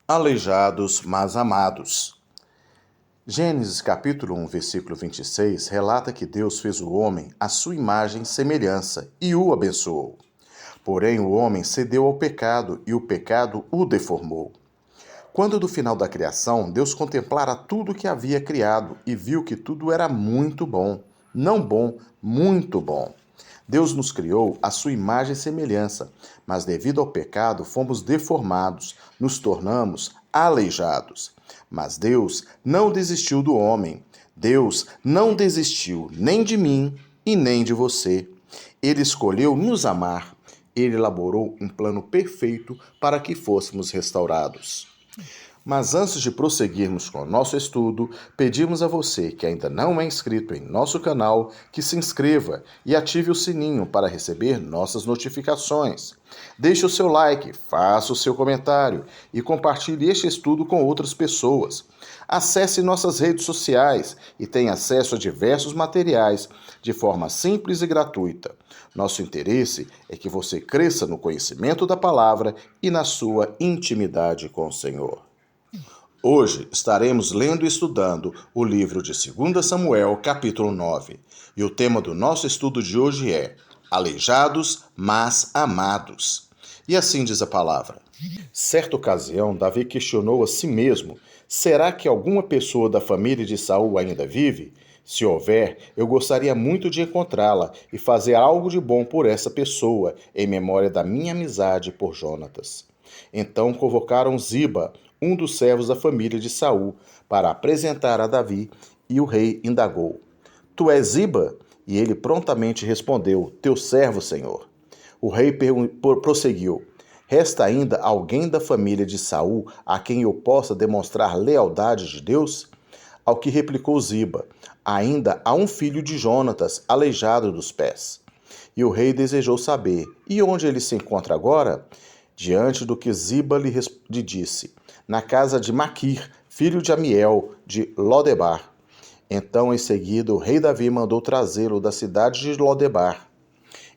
Aleijados, mas amados. Gênesis capítulo 1, versículo 26 relata que Deus fez o homem à sua imagem e semelhança e o abençoou. Porém, o homem cedeu ao pecado e o pecado o deformou. Quando do final da criação, Deus contemplara tudo o que havia criado e viu que tudo era muito bom. Não bom, muito bom. Deus nos criou à sua imagem e semelhança, mas devido ao pecado fomos deformados, nos tornamos aleijados. Mas Deus não desistiu do homem. Deus não desistiu nem de mim e nem de você. Ele escolheu nos amar. Ele elaborou um plano perfeito para que fôssemos restaurados. Mas antes de prosseguirmos com o nosso estudo, pedimos a você que ainda não é inscrito em nosso canal que se inscreva e ative o sininho para receber nossas notificações. Deixe o seu like, faça o seu comentário e compartilhe este estudo com outras pessoas. Acesse nossas redes sociais e tenha acesso a diversos materiais de forma simples e gratuita. Nosso interesse é que você cresça no conhecimento da palavra e na sua intimidade com o Senhor. Hoje estaremos lendo e estudando o livro de 2 Samuel, capítulo 9. E o tema do nosso estudo de hoje é Aleijados, mas amados. E assim diz a palavra. Certa ocasião, Davi questionou a si mesmo: será que alguma pessoa da família de Saul ainda vive? Se houver, eu gostaria muito de encontrá-la e fazer algo de bom por essa pessoa, em memória da minha amizade por Jonatas. Então convocaram Ziba, um dos servos da família de Saul, para apresentar a Davi, e o rei indagou: Tu és Ziba? E ele prontamente respondeu: Teu servo, senhor. O rei prosseguiu: Resta ainda alguém da família de Saul a quem eu possa demonstrar lealdade de Deus? Ao que replicou Ziba: Ainda há um filho de Jonatas, aleijado dos pés. E o rei desejou saber: E onde ele se encontra agora? Diante do que Ziba lhe disse: Na casa de Maquir, filho de Amiel, de Lodebar. Então, em seguida, o rei Davi mandou trazê-lo da cidade de Lodebar.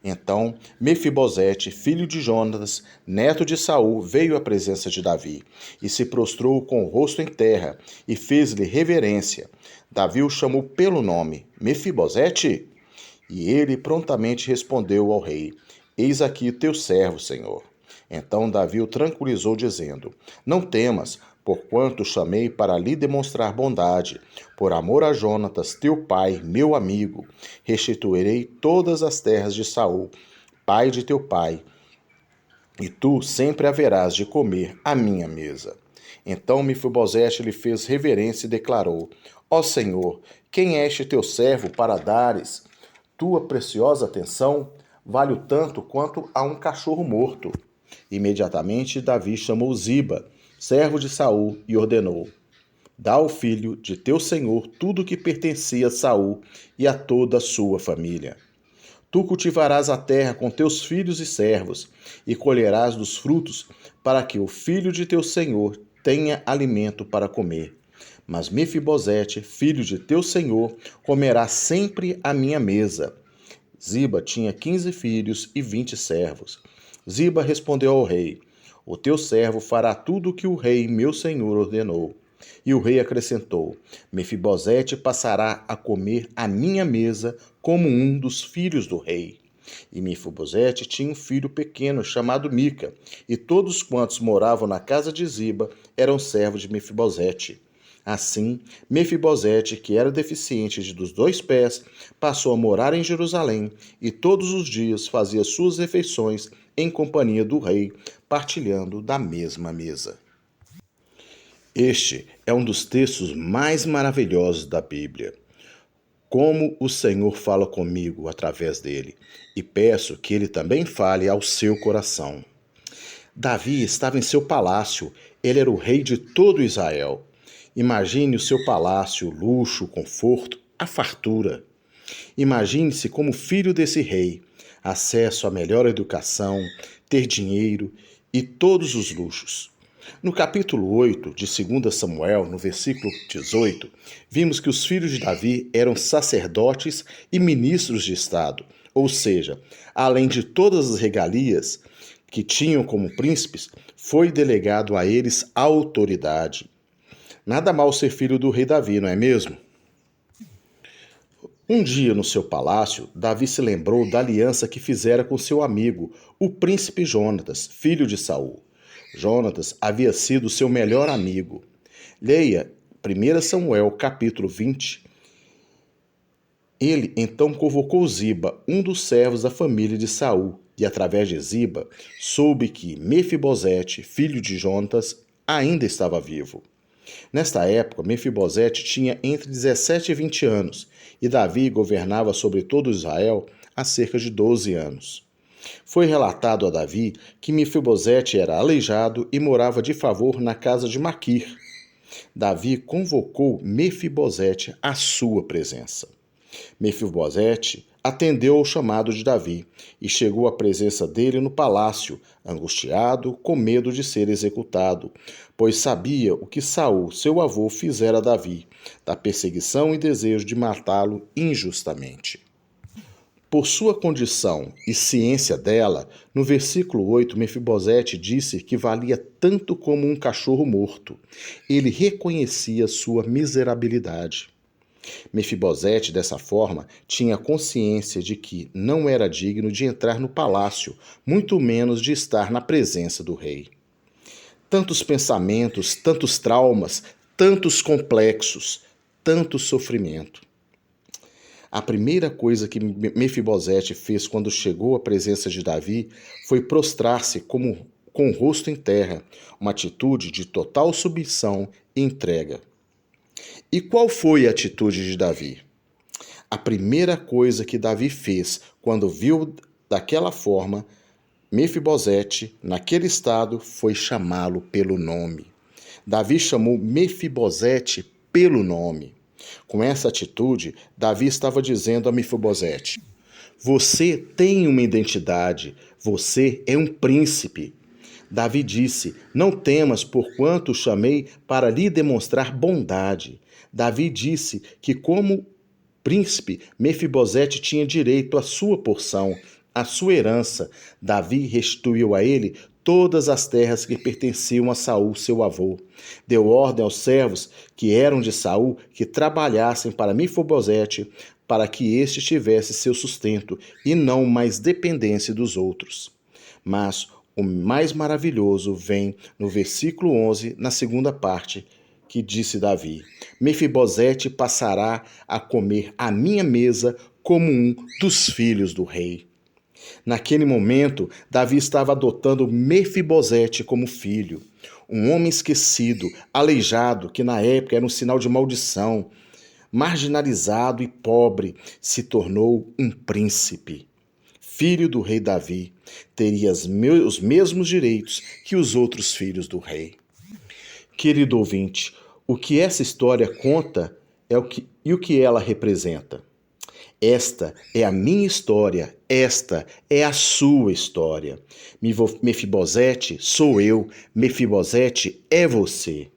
Então, Mefibosete, filho de Jonatas, neto de Saul, veio à presença de Davi, e se prostrou com o rosto em terra, e fez-lhe reverência. Davi o chamou pelo nome: Mefibosete? E ele prontamente respondeu ao rei: Eis aqui teu servo, senhor. Então Davi o tranquilizou, dizendo: Não temas, porquanto chamei para lhe demonstrar bondade. Por amor a Jonatas, teu pai, meu amigo, restituirei todas as terras de Saul, pai de teu pai, e tu sempre haverás de comer à minha mesa. Então Mefibosete lhe fez reverência e declarou: Ó Senhor, quem é este teu servo para dares tua preciosa atenção? Vale tanto quanto a um cachorro morto. Imediatamente Davi chamou Ziba, servo de Saul, e ordenou: Dá ao filho de teu senhor tudo o que pertencia a Saul e a toda a sua família. Tu cultivarás a terra com teus filhos e servos, e colherás dos frutos, para que o filho de teu senhor tenha alimento para comer. Mas Mefibosete, filho de teu senhor, comerá sempre à minha mesa. Ziba tinha 15 filhos e 20 servos. Ziba respondeu ao rei: O teu servo fará tudo o que o rei, meu senhor, ordenou. E o rei acrescentou: Mefibosete passará a comer à minha mesa como um dos filhos do rei. E Mefibosete tinha um filho pequeno chamado Mica, e todos quantos moravam na casa de Ziba eram servos de Mefibosete. Assim, Mefibosete, que era deficiente dos 2 pés, passou a morar em Jerusalém e todos os dias fazia suas refeições em companhia do rei, partilhando da mesma mesa. Este é um dos textos mais maravilhosos da Bíblia. Como o Senhor fala comigo através dele, e peço que ele também fale ao seu coração. Davi estava em seu palácio, ele era o rei de todo Israel. Imagine o seu palácio, o luxo, o conforto, a fartura. Imagine-se como filho desse rei, acesso à melhor educação, ter dinheiro e todos os luxos. No capítulo 8 de 2 Samuel, no versículo 18, vimos que os filhos de Davi eram sacerdotes e ministros de Estado, ou seja, além de todas as regalias que tinham como príncipes, foi delegado a eles autoridade. Nada mal ser filho do rei Davi, não é mesmo? Um dia no seu palácio, Davi se lembrou da aliança que fizera com seu amigo, o príncipe Jonatas, filho de Saul. Jonatas havia sido seu melhor amigo. Leia 1 Samuel, capítulo 20. Ele então convocou Ziba, um dos servos da família de Saul, e através de Ziba soube que Mefibosete, filho de Jonatas, ainda estava vivo. Nesta época, Mefibosete tinha entre 17 e 20 anos, e Davi governava sobre todo Israel há cerca de 12 anos. Foi relatado a Davi que Mefibosete era aleijado e morava de favor na casa de Maquir. Davi convocou Mefibosete à sua presença. Mefibosete atendeu ao chamado de Davi e chegou à presença dele no palácio, angustiado, com medo de ser executado, pois sabia o que Saul, seu avô, fizera a Davi, da perseguição e desejo de matá-lo injustamente. Por sua condição e ciência dela, no versículo 8, Mefibosete disse que valia tanto como um cachorro morto. Ele reconhecia sua miserabilidade. Mefibosete, dessa forma, tinha consciência de que não era digno de entrar no palácio, muito menos de estar na presença do rei. Tantos pensamentos, tantos traumas, tantos complexos, tanto sofrimento. A primeira coisa que Mefibosete fez quando chegou à presença de Davi foi prostrar-se com o rosto em terra, uma atitude de total submissão e entrega. E qual foi a atitude de Davi? A primeira coisa que Davi fez quando viu daquela forma Mefibosete, naquele estado, foi chamá-lo pelo nome. Davi chamou Mefibosete pelo nome. Com essa atitude, Davi estava dizendo a Mefibosete: você tem uma identidade, você é um príncipe. Davi disse: não temas, porquanto o chamei para lhe demonstrar bondade. Davi disse que, como príncipe, Mefibosete tinha direito à sua porção, à sua herança. Davi restituiu a ele todas as terras que pertenciam a Saul, seu avô. Deu ordem aos servos que eram de Saul que trabalhassem para Mefibosete, para que este tivesse seu sustento e não mais dependência dos outros. Mas o mais maravilhoso vem no versículo 11, na segunda parte, que disse Davi: Mefibosete passará a comer à minha mesa como um dos filhos do rei. Naquele momento, Davi estava adotando Mefibosete como filho, um homem esquecido, aleijado, que na época era um sinal de maldição, marginalizado e pobre, se tornou um príncipe. Filho do rei Davi, teria os mesmos direitos que os outros filhos do rei. Querido ouvinte, o que essa história conta e o que ela representa. Esta é a minha história, esta é a sua história. Mefibosete sou eu, Mefibosete é você.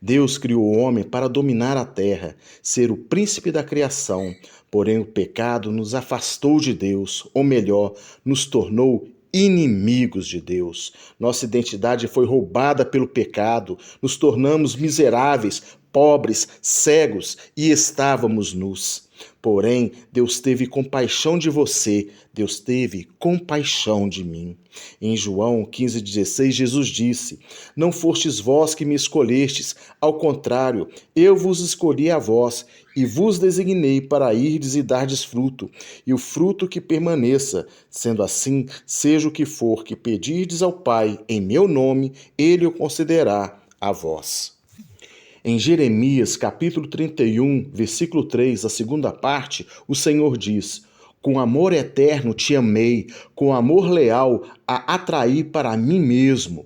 Deus criou o homem para dominar a terra, ser o príncipe da criação, porém o pecado nos afastou de Deus, ou melhor, nos tornou inimigos de Deus. Nossa identidade foi roubada pelo pecado, nos tornamos miseráveis, pobres, cegos e estávamos nus. Porém, Deus teve compaixão de você, Deus teve compaixão de mim. Em João 15,16, Jesus disse: não fostes vós que me escolhestes, ao contrário, eu vos escolhi a vós, e vos designei para irdes e dardes fruto, e o fruto que permaneça. Sendo assim, seja o que for que pedirdes ao Pai em meu nome, ele o concederá a vós. Em Jeremias, capítulo 31, versículo 3, a segunda parte, o Senhor diz: com amor eterno te amei, com amor leal a atraí para mim mesmo.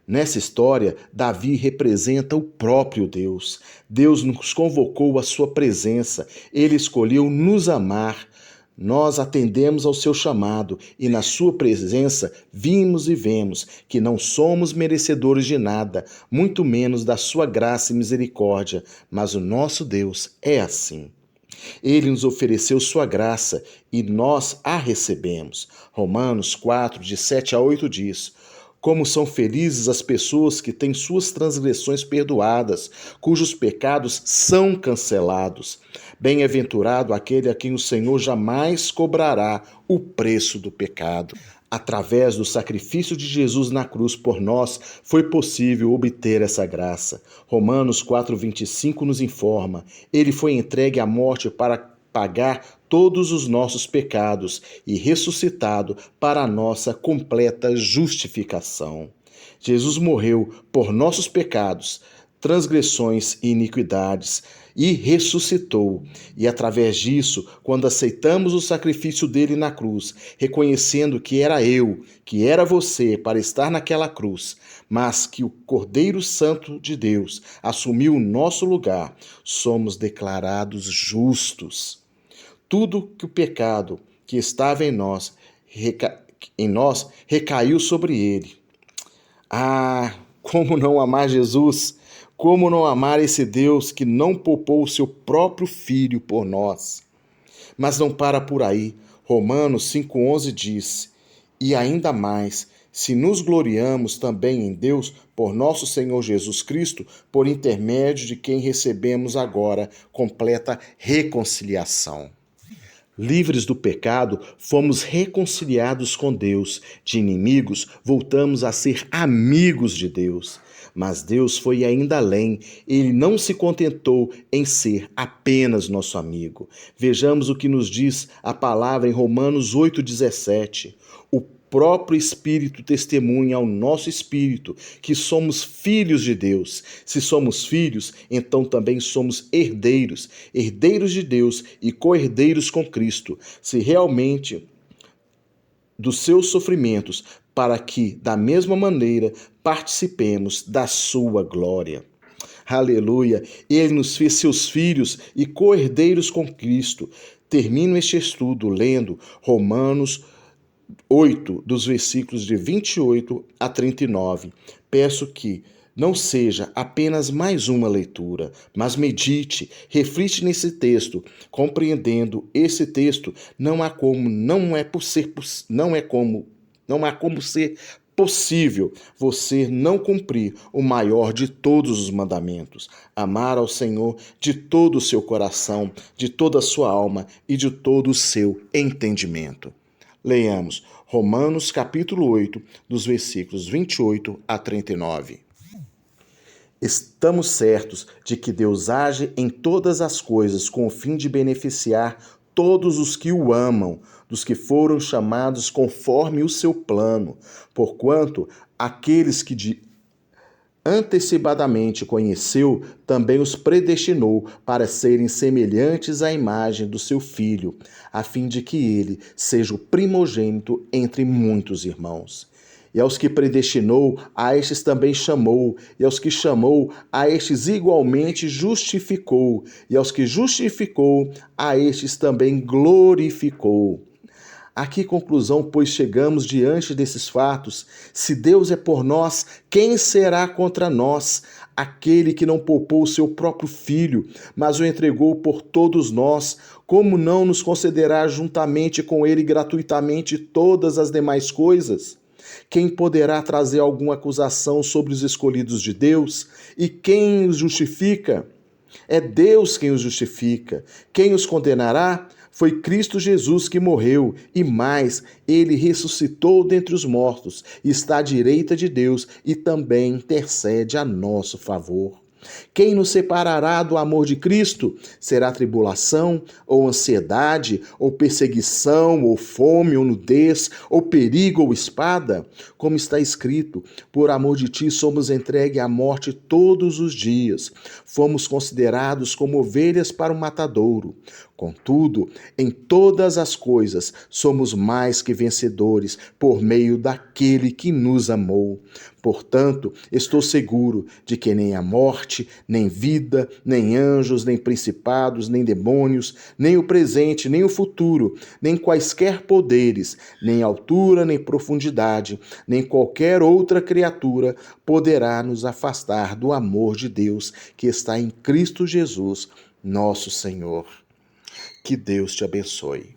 Nessa história, Davi representa o próprio Deus. Deus nos convocou à sua presença, ele escolheu nos amar. Nós atendemos ao seu chamado e na sua presença vimos e vemos que não somos merecedores de nada, muito menos da sua graça e misericórdia, mas o nosso Deus é assim. Ele nos ofereceu sua graça e nós a recebemos. Romanos 4, de 7 a 8 diz: Como são felizes as pessoas que têm suas transgressões perdoadas, cujos pecados são cancelados. Bem-aventurado aquele a quem o Senhor jamais cobrará o preço do pecado. Através do sacrifício de Jesus na cruz por nós, foi possível obter essa graça. Romanos 4,25 nos informa: ele foi entregue à morte para pagar todos os nossos pecados e ressuscitado para a nossa completa justificação. Jesus morreu por nossos pecados, transgressões e iniquidades, e ressuscitou. E através disso, quando aceitamos o sacrifício dele na cruz, reconhecendo que era eu, que era você para estar naquela cruz, mas que o Cordeiro Santo de Deus assumiu o nosso lugar, somos declarados justos. Tudo que o pecado que estava em nós recaiu sobre ele. Ah, como não amar Jesus? Como não amar esse Deus que não poupou o seu próprio Filho por nós? Mas não para por aí. Romanos 5,11 diz: e ainda mais, se nos gloriamos também em Deus por nosso Senhor Jesus Cristo, por intermédio de quem recebemos agora completa reconciliação. Livres do pecado, fomos reconciliados com Deus. De inimigos, voltamos a ser amigos de Deus. Mas Deus foi ainda além. Ele não se contentou em ser apenas nosso amigo. Vejamos o que nos diz a palavra em Romanos 8,17. O próprio Espírito testemunha ao nosso espírito que somos filhos de Deus. Se somos filhos, então também somos herdeiros, herdeiros de Deus e co-herdeiros com Cristo. Se realmente dos seus sofrimentos, para que, da mesma maneira, participemos da sua glória. Aleluia! Ele nos fez seus filhos e co-herdeiros com Cristo. Termino este estudo lendo Romanos 8, dos versículos de 28 a 39. Peço que não seja apenas mais uma leitura, mas medite, reflite nesse texto. Compreendendo esse texto, não há como ser possível você não cumprir o maior de todos os mandamentos: amar ao Senhor de todo o seu coração, de toda a sua alma e de todo o seu entendimento. Leiamos Romanos capítulo 8, dos versículos 28 a 39. Estamos certos de que Deus age em todas as coisas com o fim de beneficiar todos os que o amam, dos que foram chamados conforme o seu plano, porquanto aqueles que antecipadamente conheceu, também os predestinou para serem semelhantes à imagem do seu Filho, a fim de que ele seja o primogênito entre muitos irmãos. E aos que predestinou, a estes também chamou, e aos que chamou, a estes igualmente justificou, e aos que justificou, a estes também glorificou. A que conclusão, pois, chegamos diante desses fatos? Se Deus é por nós, quem será contra nós? Aquele que não poupou o seu próprio Filho, mas o entregou por todos nós, como não nos concederá juntamente com ele gratuitamente todas as demais coisas? Quem poderá trazer alguma acusação sobre os escolhidos de Deus? E quem os justifica? É Deus quem os justifica. Quem os condenará? Foi Cristo Jesus que morreu, e mais, ele ressuscitou dentre os mortos, está à direita de Deus e também intercede a nosso favor. Quem nos separará do amor de Cristo? Será tribulação, ou ansiedade, ou perseguição, ou fome, ou nudez, ou perigo, ou espada? Como está escrito: por amor de ti somos entregues à morte todos os dias. Fomos considerados como ovelhas para o matadouro. Contudo, em todas as coisas somos mais que vencedores por meio daquele que nos amou. Portanto, estou seguro de que nem a morte, nem vida, nem anjos, nem principados, nem demônios, nem o presente, nem o futuro, nem quaisquer poderes, nem altura, nem profundidade, nem qualquer outra criatura poderá nos afastar do amor de Deus que está em Cristo Jesus, nosso Senhor. Que Deus te abençoe.